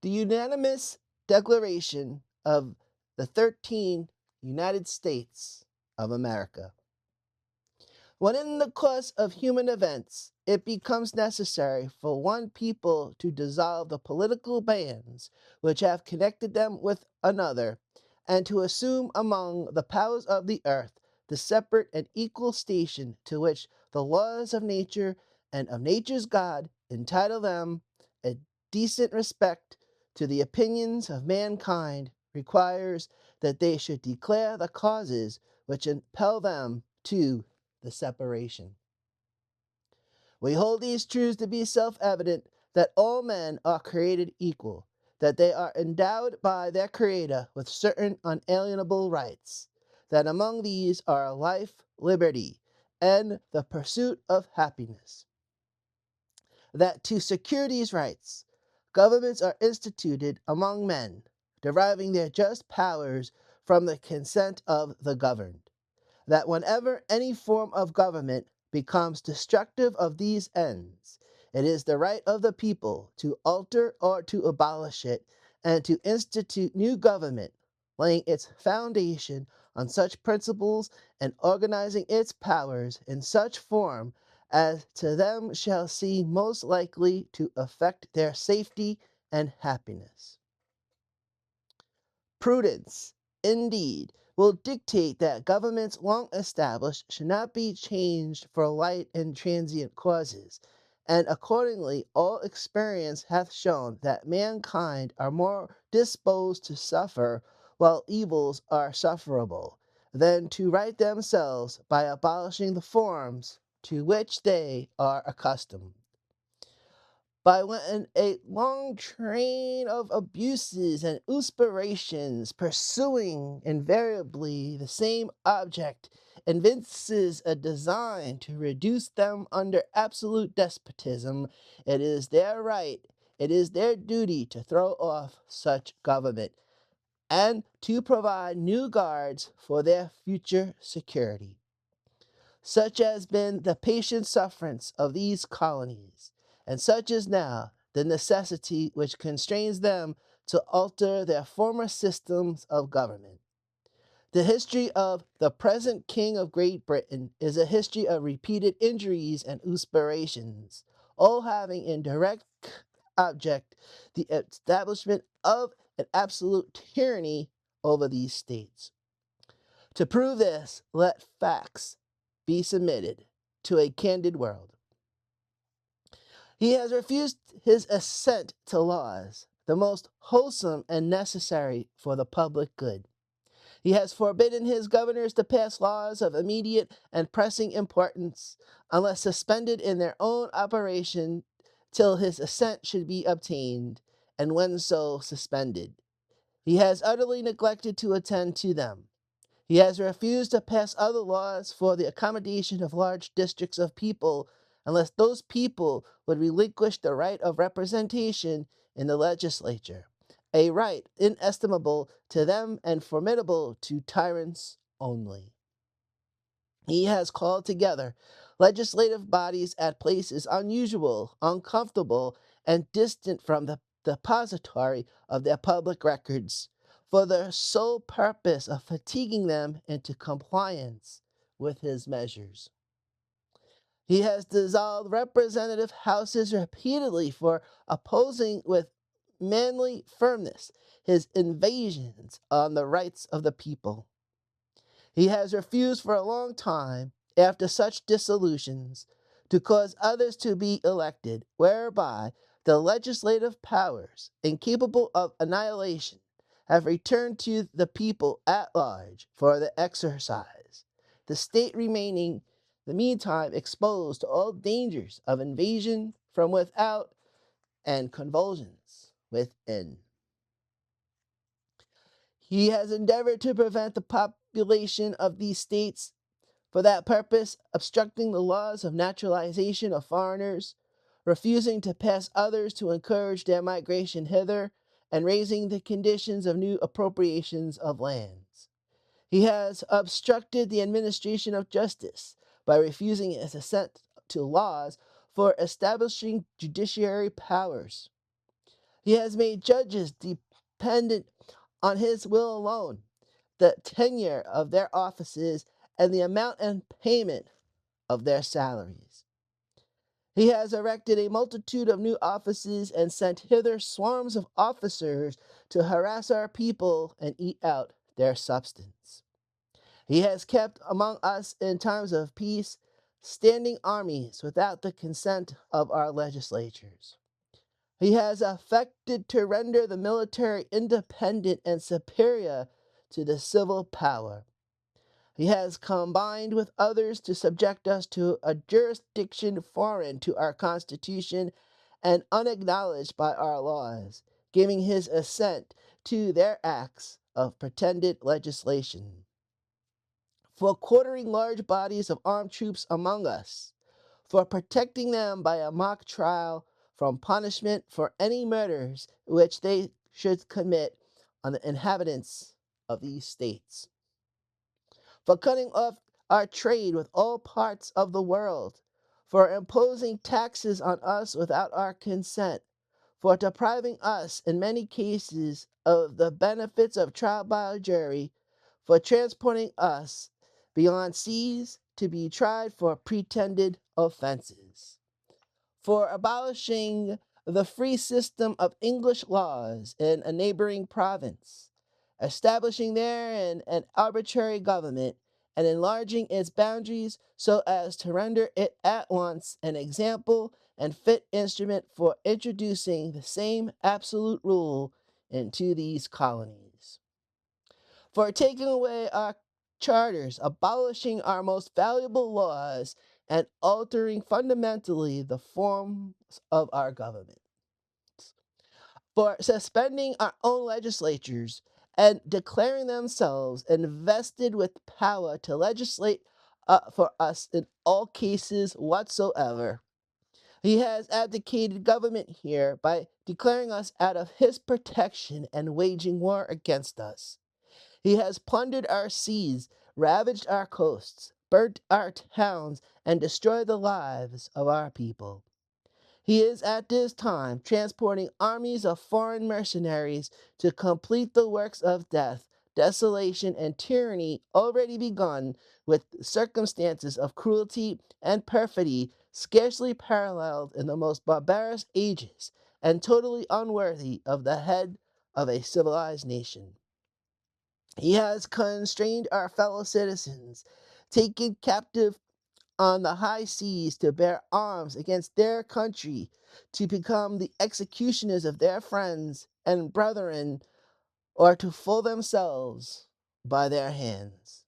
The unanimous declaration of the 13 United States of America. When in the course of human events it becomes necessary for one people to dissolve the political bands which have connected them with another, and to assume among the powers of the earth the separate and equal station to which the laws of nature and of nature's God entitle them, a decent respect to the opinions of mankind requires that they should declare the causes which impel them to the separation. We hold these truths to be self-evident, that all men are created equal, that they are endowed by their Creator with certain unalienable rights, that among these are life, liberty, and the pursuit of happiness. That to secure these rights, governments are instituted among men, deriving their just powers from the consent of the governed. That whenever any form of government becomes destructive of these ends, it is the right of the people to alter or to abolish it, and to institute new government, laying its foundation on such principles and organizing its powers in such form as to them shall seem most likely to affect their safety and happiness. Prudence, indeed, will dictate that governments long established should not be changed for light and transient causes, and accordingly all experience hath shown that mankind are more disposed to suffer while evils are sufferable, than to right themselves by abolishing the forms to which they are accustomed. By when a long train of abuses and usurpations, pursuing invariably the same object, evinces a design to reduce them under absolute despotism, it is their right, it is their duty to throw off such government, and to provide new guards for their future security. Such has been the patient sufferance of these colonies, and such is now the necessity which constrains them to alter their former systems of government. The history of the present King of Great Britain is a history of repeated injuries and usurpations, all having in direct object the establishment of an absolute tyranny over these states. To prove this, let facts be submitted to a candid world. He has refused his assent to laws, the most wholesome and necessary for the public good. He has forbidden his governors to pass laws of immediate and pressing importance, unless suspended in their own operation till his assent should be obtained, and when so suspended, he has utterly neglected to attend to them. He has refused to pass other laws for the accommodation of large districts of people, unless those people would relinquish the right of representation in the legislature, a right inestimable to them and formidable to tyrants only. He has called together legislative bodies at places unusual, uncomfortable, and distant from the depository of their public records, for the sole purpose of fatiguing them into compliance with his measures. He has dissolved representative houses repeatedly for opposing with manly firmness his invasions on the rights of the people. He has refused for a long time, after such dissolutions, to cause others to be elected, whereby the legislative powers, incapable of annihilation, have returned to the people at large for the exercise, the state remaining the meantime exposed to all dangers of invasion from without and convulsions within. He has endeavored to prevent the population of these states for that purpose, obstructing the laws of naturalization of foreigners, refusing to pass others to encourage their migration hither, and raising the conditions of new appropriations of lands. He has obstructed the administration of justice by refusing his assent to laws for establishing judiciary powers. He has made judges dependent on his will alone, the tenure of their offices, and the amount and payment of their salaries. He has erected a multitude of new offices and sent hither swarms of officers to harass our people and eat out their substance. He has kept among us in times of peace standing armies without the consent of our legislatures. He has affected to render the military independent and superior to the civil power. He has combined with others to subject us to a jurisdiction foreign to our Constitution and unacknowledged by our laws, giving his assent to their acts of pretended legislation. For quartering large bodies of armed troops among us, for protecting them by a mock trial from punishment for any murders which they should commit on the inhabitants of these states, for cutting off our trade with all parts of the world, for imposing taxes on us without our consent, for depriving us, in many cases, of the benefits of trial by jury, for transporting us beyond seas to be tried for pretended offenses, for abolishing the free system of English laws in a neighboring province, establishing therein an arbitrary government, and enlarging its boundaries so as to render it at once an example and fit instrument for introducing the same absolute rule into these colonies, for taking away our charters, abolishing our most valuable laws, and altering fundamentally the forms of our government, for suspending our own legislatures and declaring themselves invested with power to legislate for us in all cases whatsoever. He has abdicated government here by declaring us out of his protection and waging war against us. He has plundered our seas, ravaged our coasts, burnt our towns, and destroyed the lives of our people. He is at this time transporting armies of foreign mercenaries to complete the works of death, desolation, and tyranny already begun with circumstances of cruelty and perfidy scarcely paralleled in the most barbarous ages and totally unworthy of the head of a civilized nation. He has constrained our fellow citizens, taken captive on the high seas to bear arms against their country, to become the executioners of their friends and brethren, or to fool themselves by their hands.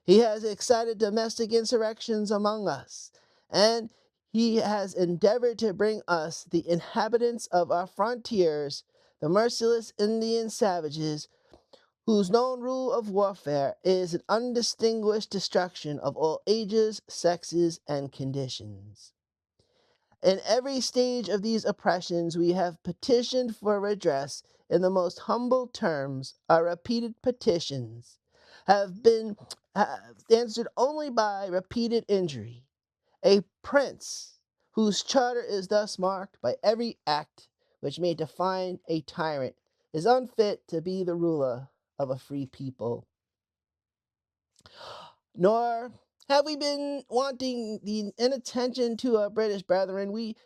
He has excited domestic insurrections among us, and he has endeavored to bring us, the inhabitants of our frontiers, the merciless Indian savages, whose known rule of warfare is an undistinguished destruction of all ages, sexes, and conditions. In every stage of these oppressions, we have petitioned for redress in the most humble terms. Our repeated petitions have answered only by repeated injury. A prince whose charter is thus marked by every act which may define a tyrant is unfit to be the ruler of a free people. Nor have we been wanting the inattention to our British brethren. We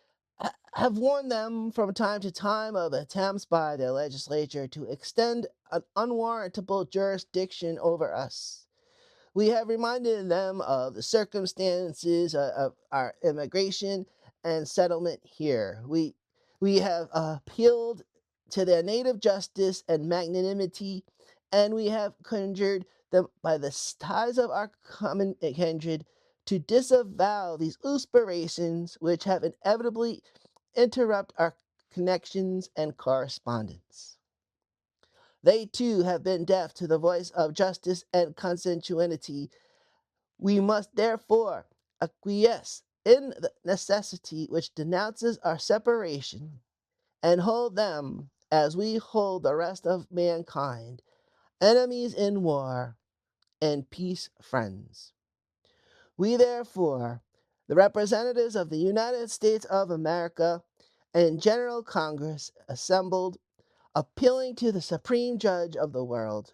have warned them from time to time of attempts by their legislature to extend an unwarrantable jurisdiction over us. We have reminded them of the circumstances of our immigration and settlement here. We have appealed to their native justice and magnanimity, and we have conjured them by the ties of our common kindred to disavow these usurpations which have inevitably interrupt our connections and correspondence. They too have been deaf to the voice of justice and consensuality. We must therefore acquiesce in the necessity which denounces our separation, and hold them, as we hold the rest of mankind, enemies in war, and peace friends. We therefore, the representatives of the United States of America, and General Congress assembled, appealing to the Supreme Judge of the world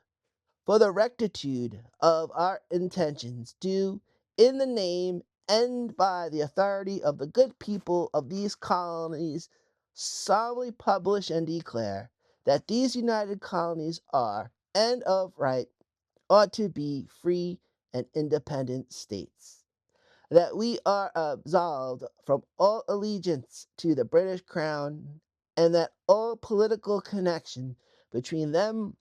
for the rectitude of our intentions, do, in the name and by the authority of the good people of these colonies, solemnly publish and declare that these united colonies are, and of right, ought to be free and independent states. That we are absolved from all allegiance to the British Crown, and that all political connection between them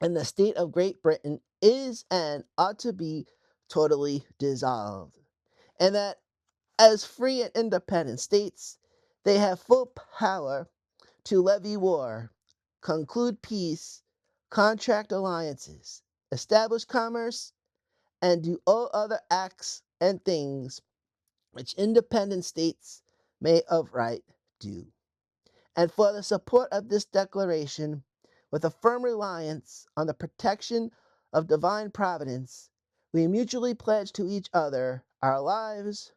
and the state of Great Britain is and ought to be totally dissolved, and that as free and independent states, they have full power to levy war, conclude peace, contract alliances, establish commerce, and do all other acts and things which independent states may of right do. And for the support of this declaration, with a firm reliance on the protection of divine providence, we mutually pledge to each other our lives,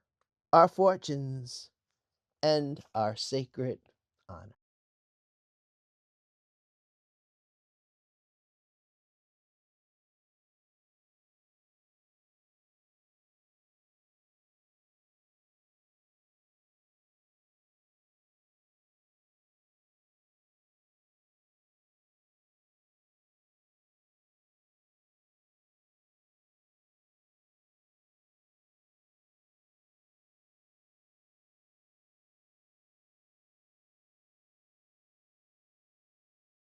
our fortunes, and our sacred honor.